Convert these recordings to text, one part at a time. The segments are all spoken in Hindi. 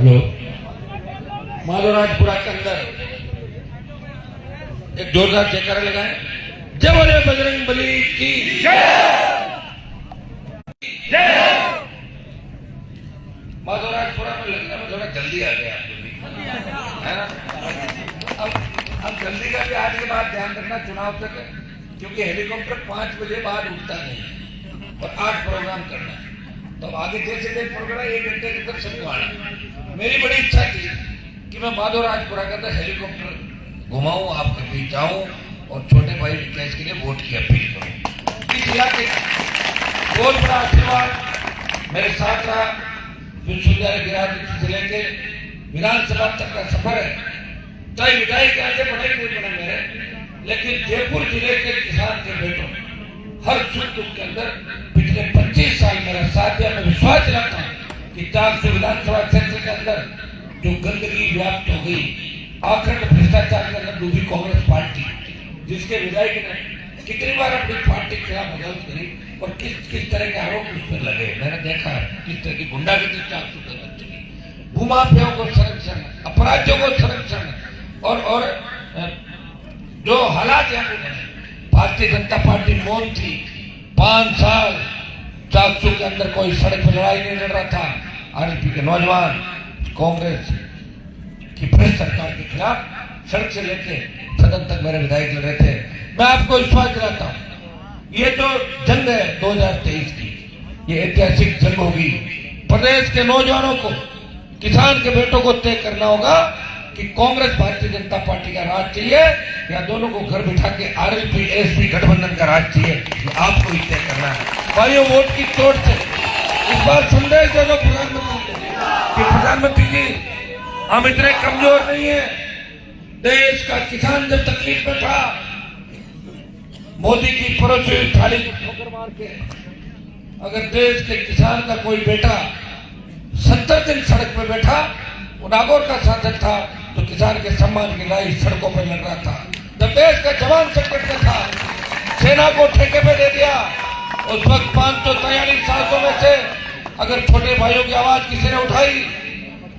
हेलो, माधोराजपुरा के अंदर एक जोरदार जयकारा लगाएं। जय बोले बजरंग बली की जय। माधोराजपुरा में लगने में थोड़ा जल्दी आ गया है ना। अब जल्दी का भी आज के बाद ध्यान रखना चुनाव तक, क्योंकि हेलीकॉप्टर 5 बजे बाद उठता नहीं और 8 प्रोग्राम करना है। तो आगे जैसे जैसे प्रोग्राम 1 घंटे के तक सबको आना। मेरी बड़ी इच्छा थी कि मैं माधोराजपुरा का अंदर हेलीकॉप्टर घुमाऊं, आपके बीच जाऊं और छोटे भाई विकास के लिए वोट की अपील करूं। इस इलाके बहुत बड़ा आशीर्वाद मेरे साथ रहा। विश्वविद्यालय गिरिराज जिले के विधानसभा तक का सफर है। चाहे विधायक आगे बढ़े कोई बने मेरे, लेकिन जयपुर जिले के किसान के बेटों हर सुख दुख के अंदर पिछले 25 साल मेरा साथ दिया। मैं विश्वास रखता हूँ कि चाकसू विधानसभा क्षेत्र के अंदर जो गंदगी व्याप्त हो गई, आखंड भ्रष्टाचार के अंदर डूबी कांग्रेस पार्टी, जिसके विधायक ने कितनी बार अपनी पार्टी के खिलाफ बगावत करी और किस तरह के आरोप उस पर लगे। मैंने देखा किस तरह की गुंडागर्दी चाकसू के अंदर चली। भूमाफियाओं को संरक्षण, अपराधियों को संरक्षण और जो हालात यहाँ पे भारतीय जनता पार्टी मौन थी। 5 साल चाकसू के अंदर कोई सड़क पर लड़ाई नहीं लड़ रहा था। आरएलपी के नौजवान कांग्रेस की भ्रष्ट सरकार के खिलाफ सड़क से लेके सदन तक मेरे विधायक लड़ रहे थे। मैं आपको विश्वास दिलाता हूँ, ये जो जंग है 2023 की, ये ऐतिहासिक जंग होगी। प्रदेश के नौजवानों को, किसान के बेटों को तय करना होगा कि कांग्रेस भारतीय जनता पार्टी का राज चाहिए या दोनों को घर बिठा के आरएलपी एसपी गठबंधन का राज चाहिए। ये आपको ही तय करना है। भाइयों, वोट की चोट से इस बार संदेश दे दो प्रधानमंत्री को कि प्रधानमंत्री जी, हम इतने कमजोर नहीं है। देश का किसान जब तकलीफ में था, मोदी की परोसी हुई थाली को ठोकर मार के अगर देश के किसान का कोई बेटा 70 दिन सड़क पर बैठा, वो नागौर का सांसद था, तो किसान के सम्मान की लड़ाई सड़कों पर लड़ रहा था। जब देश का जवान संकट में था, सेना को ठेके पे दे दिया। उस वक्त 543 सांसदों में से अगर छोटे भाइयों की आवाज किसी ने उठाई,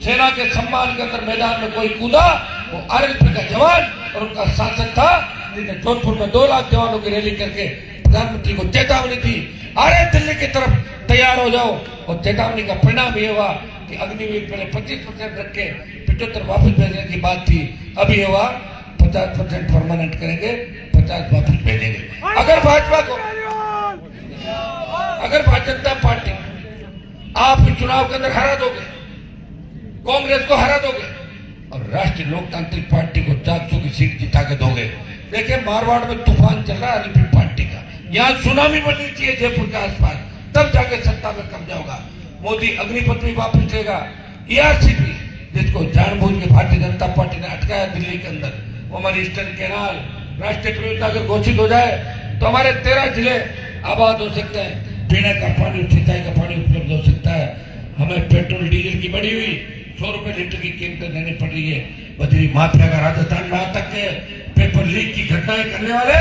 सेना के सम्मान के अंदर मैदान में कोई कूदा, वो आरएलपी का जवान और उनका सांसद था, जिन्हें जोधपुर में 2 लाख जवानों की रैली करके प्रधानमंत्री को चेतावनी दी, अरे दिल्ली की तरफ तैयार हो जाओ। और चेतावनी का परिणाम ये हुआ कि अग्निवीर पहले 25% रख के 75 वापस भेजने की बात थी, अभी हुआ 50% परमानेंट करेंगे, 50 वापस भेजेंगे। अगर भाजपा को, अगर भारतीय जनता पार्टी आप इस चुनाव के अंदर हरा दोगे, कांग्रेस को हरा दोगे और राष्ट्रीय लोकतांत्रिक पार्टी को चाकसू की सीट जिता के दोगे, देखिए मारवाड़ में तूफान चल रहा है आरएलपी पार्टी का। यहाँ सुनामी बननी चाहिए जयपुर के आसपास, तब जाके सत्ता में कब्जा होगा। मोदी अग्निपथ भी वापस लेगा। ईआरसीपी, जिसको जानबूझ के भारतीय जनता पार्टी ने अटकाया दिल्ली के अंदर, वो हमारी ईस्टर्न कैनाल राष्ट्रीय परियोजना अगर घोषित हो जाए तो हमारे 13 जिले आबाद हो सकते हैं। पीने का पानी, सिंचाई का पानी उपलब्ध हो सकता है। हमें पेट्रोल डीजल की बढ़ी हुई 100 रुपए लीटर की कीमतें देनी पड़ रही है। बजरी माफिया का राजस्थान में आज तक के पेपर लीक की घटनाएं करने वाले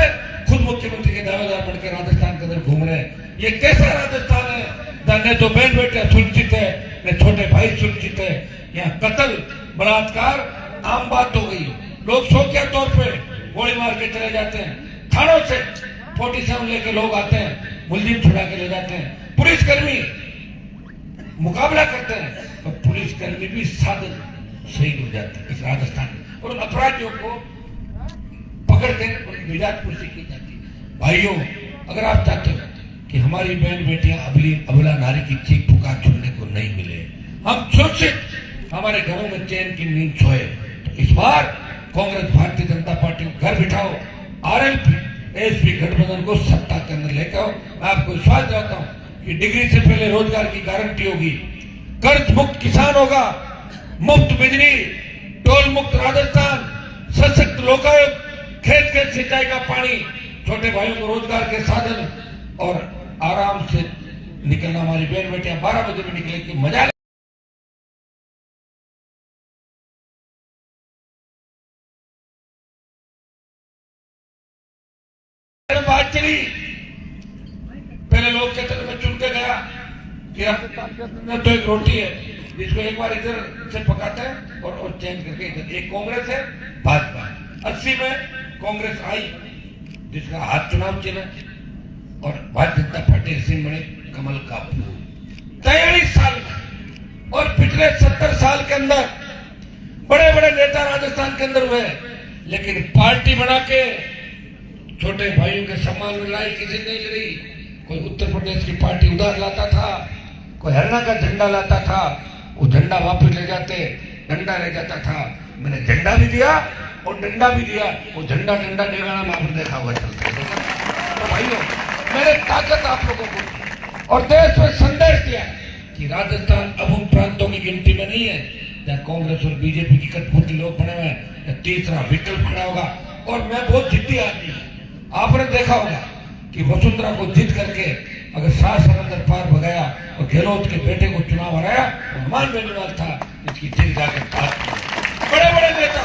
खुद मुख्यमंत्री के दावेदार बनकर राजस्थान के अंदर घूम रहे हैं। ये कैसा राजस्थान है? न तो बहन बेटियां सुरक्षित है, न छोटे भाई सुरक्षित है। यहाँ कत्ल, बलात्कार आम बात हो गई। लोग शौकिया तौर पे गोली मार के चले जाते हैं। थानों से 47 लेके लोग आते हैं, मुलजिम छुड़ा के ले जाते हैं। पुलिसकर्मी मुकाबला करते हैं और पुलिसकर्मी भी साधन शहीद हो जाते हैं इस राजस्थान में। और अपराधियों को पकड़ के उनकी निजात पुलिस की जाती है। भाइयों, अगर आप चाहते हो कि हमारी बहन बेटियां अबला नारी की चीख पुकार सुनने को नहीं मिले, हम सुरक्षित हमारे घरों में चैन की नींद सोए, तो इस बार कांग्रेस भारतीय जनता पार्टी को घर बिठाओ, आरएलपी एसपी गठबंधन को सत्ता के अंदर लेकर आओ। मैं आपको विश्वास दिलाता हूँ कि डिग्री से पहले रोजगार की गारंटी होगी, कर्ज मुक्त किसान होगा, मुफ्त बिजली, टोल मुक्त राजस्थान, सशक्त लोकायुक्त, खेत के सिंचाई का पानी, छोटे भाइयों को रोजगार के साधन और आराम से निकलना। हमारी बहन बेटियां 12 बजे में निकले कि मजा बात चली। पहले लोग कहते थे मैं चुन के गया कि तो एक रोटी है, जिसको एक बार इधर से पकाता है और चेंज करके इधर। एक कांग्रेस है, भाजपा। 80 में कांग्रेस आई, जिसका हाथ चुनाव चिन्ह, और भारतीय जनता पार्टी सिंह बने कमल का फूल 43 साल में। और पिछले 70 साल के अंदर बड़े बड़े नेता राजस्थान के अंदर हुए, लेकिन पार्टी बना के छोटे भाइयों के सम्मान में लाई किसी नहीं लड़ी। कोई उत्तर प्रदेश की पार्टी उधार लाता था, कोई हरियाणा का झंडा लाता था, वो झंडा वापस ले जाते, डंडा ले जाता था। मैंने झंडा भी दिया और डंडा भी दिया, वो झंडा डंडा डेगाना में आपने देखा हुआ चलता है। तो भाइयों, मैंने ताकत आप लोगों को और देश में संदेश दिया कि राजस्थान अब उन प्रांतों की गिनती में नहीं है जहाँ कांग्रेस और बीजेपी की कठपुतली लोग बने हुए हैं। तीसरा विकल्प खड़ा होगा। और मैं बहुत जिद्दी आदमी हूँ। आपने देखा होगा कि वसुंधरा को जीत करके अगर 7 समंदर पार भगाया और गहलोत के बेटे को चुनाव हराया, हनुमान बेनीवाल था इसकी दिल जाकर बात। बड़े बड़े नेता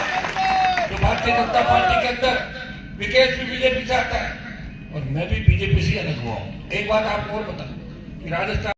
जो भारतीय जनता पार्टी के अंदर, विकेश भी बीजेपी से आता है और मैं भी बीजेपी से अलग हुआ हूँ। एक बात आपको और बता कि राजस्थान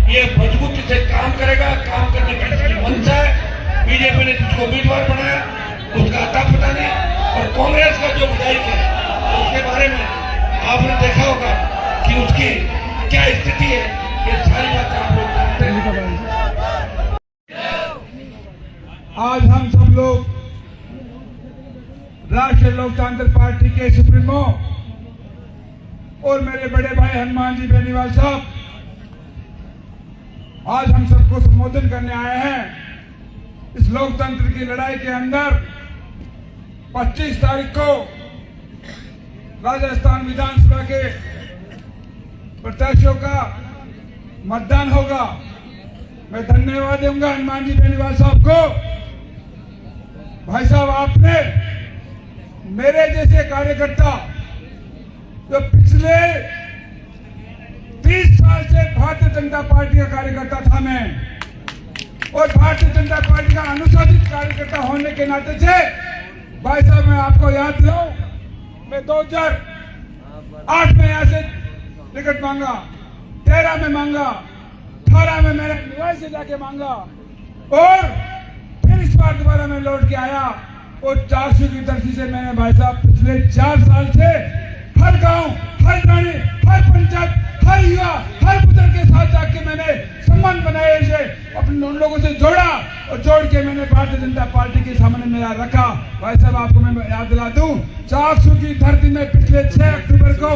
ये मजबूती से काम करेगा, काम करने की इसकी मंशा है। बीजेपी ने जिसको उम्मीदवार बनाया उसका अता पता नहीं, और कांग्रेस का जो विधायक है उसके बारे में आपने देखा होगा कि उसकी क्या स्थिति है। ये सारी बातें आप लोग जानते हैं। आज हम सब लोग राष्ट्रीय लोकतांत्रिक पार्टी के सुप्रीमो और मेरे बड़े भाई हनुमान जी बेनीवाल साहब, आज हम सबको संबोधन करने आए हैं। इस लोकतंत्र की लड़ाई के अंदर 25 तारीख को राजस्थान विधानसभा के प्रत्याशियों का मतदान होगा। मैं धन्यवाद दूंगा हनुमान जी बेनीवाल साहब को। भाई साहब, आपने मेरे जैसे कार्यकर्ता जो पिछले 30 साल से भारतीय जनता पार्टी का कार्यकर्ता था मैं, और भारतीय जनता पार्टी का अनुशासित कार्यकर्ता होने के नाते से भाई साहब मैं आपको याद दिलाऊं, मैं 2008 में यहां से टिकट मांगा, 13 में मांगा, 18 में मैंने निवास से जाके मांगा, और फिर इस बार दोबारा मैं लौट के आया। और 400 की धरती से मैंने भाई साहब पिछले 4 साल से हर गांव, हर गाड़ी, हर पंचायत, हर युवा, हर बुजुर्ग के साथ जाके मैंने सम्मान बनाए, इसे अपने उन लोगों से जोड़ा और जोड़ के मैंने भारतीय जनता पार्टी के सामने मेरा रखा। भाई साहब, आपको मैं याद दिला दूं, 400 की धरती में पिछले 6 अक्टूबर को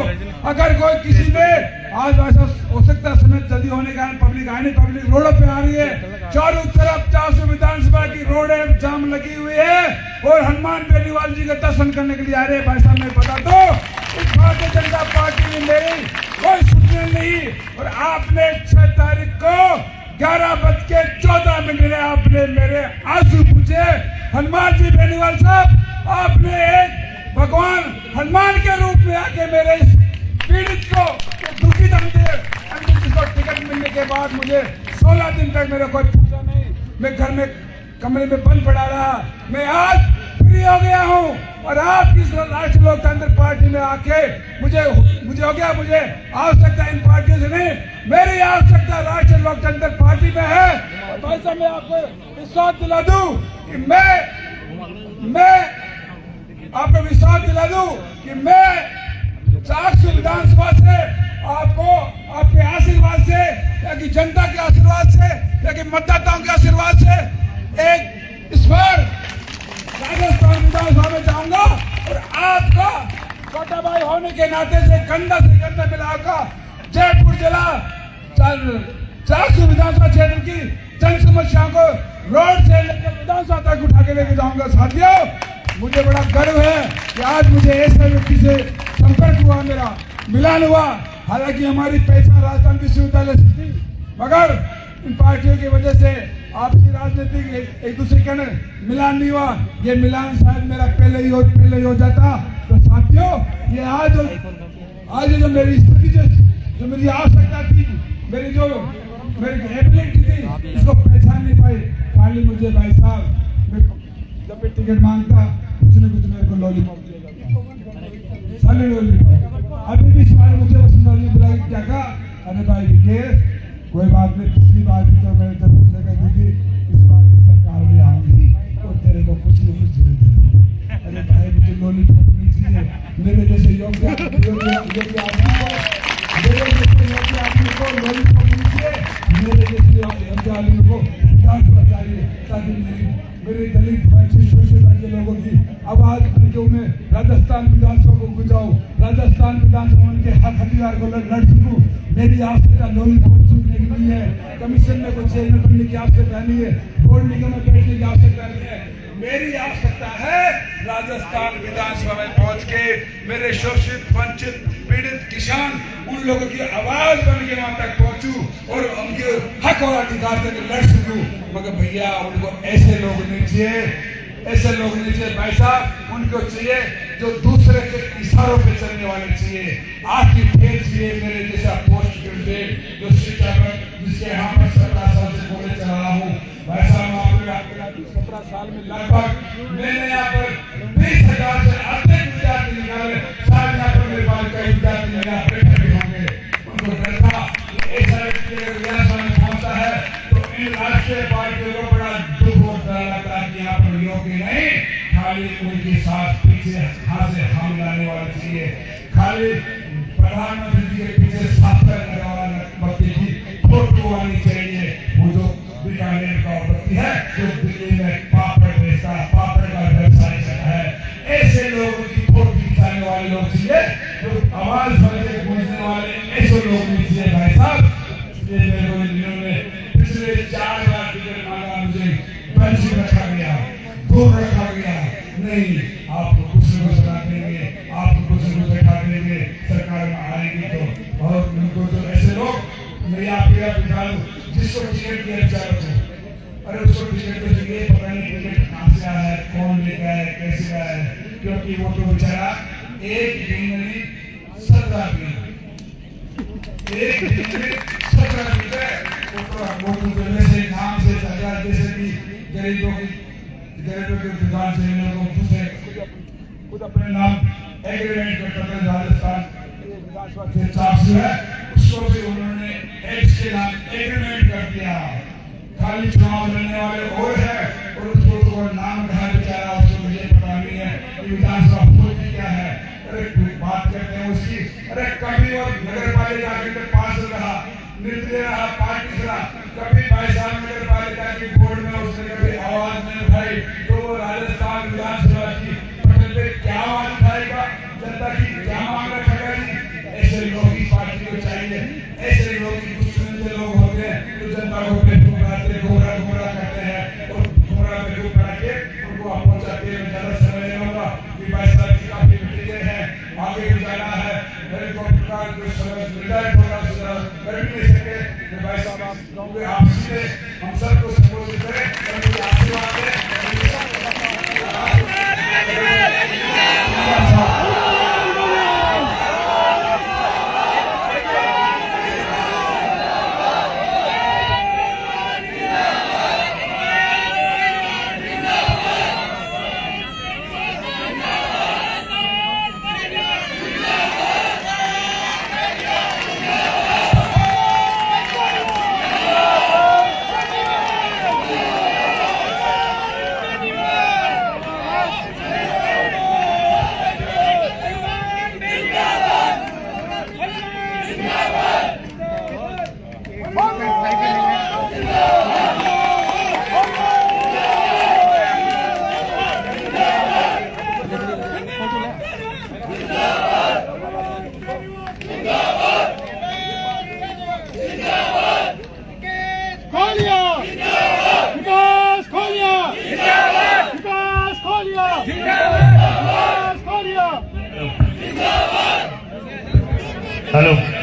अगर कोई किसी ने आज भाई साहब हो सकता समय जल्दी होने का पब्लिक आई नहीं, पब्लिक रोडों पे आ रही है, चारों तरफ 400 विधानसभा की रोडें जाम लगी हुई है और हनुमान बेनीवाल जी का दर्शन करने के लिए आ रहे हैं। भाई साहब, मैं बता दो, इस भारतीय जनता पार्टी में मेरी कोई सुनने नहीं, और आपने 6 तारीख को 11:14 में आपने मेरे आंसू पूछे। हनुमान जी बेनीवाल साहब, आपने एक भगवान हनुमान के रूप में आके मेरे इस पीड़ित को, दुखित को टिकट मिलने के बाद मुझे 16 दिन तक मेरा कोई पूछा नहीं, मैं घर में कमरे में बंद पड़ा रहा। मैं आज फ्री हो गया हूँ, और आप इस राष्ट्रीय लोकतांत्रिक पार्टी में आके मुझे हो गया, मुझे आवश्यकता इन पार्टियों से नहीं, मेरी आवश्यकता राष्ट्रीय लोकतांत्रिक पार्टी में है। और भाई साहब, मैं आपको विश्वास दिला दूं कि मैं आपको विश्वास दिला दूं कि मैं 400 विधानसभा से आपको आपके आशीर्वाद से, या कि जनता के आशीर्वाद से, या कि मतदाताओं के आशीर्वाद से एक इस बार राजस्थान विधानसभा में जाऊंगा, और आपका छोटा भाई होने के नाते से कंधा से कंधा मिलाकर जयपुर जिला 400 विधानसभा क्षेत्र की जन समस्याओं को रोड से लेकर विधानसभा तक उठा के लेके जाऊंगा। साथियों, मुझे बड़ा गर्व है कि आज मुझे ऐसे व्यक्ति से संपर्क हुआ, मेरा मिलान हुआ। हालांकि हमारी पहचान राजस्थान विश्वविद्यालय से थी, मगर इन पार्टियों की वजह से आपसी राजनीतिक एक दूसरे के मिलान नहीं हुआ। ये मिलान शायद मेरा पहले ही हो जाता। तो साथियों, ये आज जो मेरी स्थिति, जो मेरी आवश्यकता थी, मेरी एबिलिटी थी, इसको पहचान नहीं पाई। खाली मुझे भाई साहब जब मैं टिकट मांगता कुछ न कुछ मेरे को लॉलीपॉप दिया जाता, साले लॉलीपॉप। अभी भी इस बार मुझे वसुंधरा जी बुलाई, क्या कहा, अरे भाई विकेश कोई बात नहीं, पिछली बार भी तो मैंने जब मुझे कह दी थी इस बार सरकार में आऊंगी तो तेरे को कुछ न कुछ जरूर देना। अरे भाई, मुझे लॉलीपॉप नहीं चाहिए, मेरे जैसे योग्य आदमी को लॉलीपॉप नहीं चाहिए, मेरे जैसे योग्य आदमी को विधानसभा चाहिए, ताकि मेरे दलित के लोगों की आवाज जो मैं राजस्थान विधानसभा को गुजाऊं, राजस्थान विधानसभा के हक अधिकार को लड़ सकूं। मेरी आवश्यकता लॉलीपॉप सुनने की नहीं है, कमीशन में कोई चेयरमैन बनने की आवश्यकता नहीं है, बोर्ड निगम में बैठने की आवश्यकता नहीं है। मेरी आवश्यकता है राजस्थान विधानसभा में पहुंच के मेरे शोषित, वंचित, पीड़ित किसान, उन लोगों की आवाज बन के वहां तक पहुंचूं और उनके हक और अधिकार तक लड़ सकूं। मगर भैया, उनको ऐसे लोग नहीं चाहिए, ऐसे लोग नहीं चाहिए भाई साहब। उनको चाहिए जो दूसरे के इशारों पे चलने वाले चाहिए, आपकी फेर चाहिए, मेरे जैसा पोस्ट ग्रेजुएट जो शिक्षा पर, जिसके यहाँ पर 17 साल से बोले चला रहा हूँ। भाई साहब, आपने 17 साल में लगभग मैंने यहाँ पर 20,000 से अधिक विद्यार्थी निकाले, शायद यहाँ पर मेरे पास कई विद्यार्थी यहाँ बैठे भी होंगे। उनको डर था ऐसा खाली उनके साथ पीछे हाथ से हम लाने वाले चाहिए, खाली प्रधानमंत्री जी के पीछे स्थापना करने वाला व्यक्ति की फोटो आनी चाहिए। वो जो बीकानेर का व्यक्ति है जो दिल्ली में पापड़ बेचता, पापड़ का व्यवसाय करता है, ऐसे लोगों की फोटो खिंचाने वाले लोग चाहिए, जो आवाज भरने पहुंचने वाले ऐसे लोग नहीं चाहिए भाई साहब। ये मेरे इन्होंने पिछले 4 बार टिकट मांगा, मुझे पंच रखा गया, दूर रखा गया, नहीं आपको कुछ न कुछ बना देंगे, आपको कुछ न कुछ बैठा देंगे, सरकार में आएगी तो। और उनको तो ऐसे लोग मैं आपके दिखा दूं जिसको टिकट दिया बेचारा, अरे उसको टिकट तो चाहिए, पता नहीं टिकट कहाँ से आया है, कौन लेकर आया है, कैसे आया है, क्योंकि वो तो बेचारा एक दिन में 17 दिन, एक दिन में 17 दिन है, वो तो जैसे नाम से चला, जैसे कि गरीबों की दुकान से लोगों दूसरे खुद अपने नाम एग्रीमेंट करता था। राजस्थान विधानसभा के चार्ज है उसको भी उन्होंने एक्स के नाम एग्रीमेंट कर दिया। खाली चुनाव लड़ने वाले और है और उसको तो नाम कहा बेचारा, उसको मुझे पता नहीं है कि विधानसभा होती क्या है। अरे बात करते हैं उसकी, अरे कभी वो नगर पालिका के पास रहा, निर्दलीय रहा, पार्टी से रहा, कभी भाई साहब नगर पालिका के बोर्ड में उसने कभी आवाज नहीं उठाई, तो वो राजस्थान विधानसभा की पटल पे क्या आवाज उठाएगा, जनता की क्या मांग रखेगा जी। ऐसे लोग ही पार्टी को चाहिए, ऐसे लोग ही कुछ चुनिंदे लोग होते हैं जो जनता को बेवकूफ बनाते, गोरा करते हैं और गोरा बेवकूफ बना के उनको आप पहुंचाते हैं। ज्यादा समय नहीं होगा कि भाई साहब की काफी मीटिंगें हैं, आगे भी जाना है, हेलीकॉप्टर का जो समय रिटायर्ड होगा कर भी नहीं सके, भाई साहब आप कहोगे आप सीधे हम सबको संबोधित करें, मुझे आशीर्वाद दें। हेलो।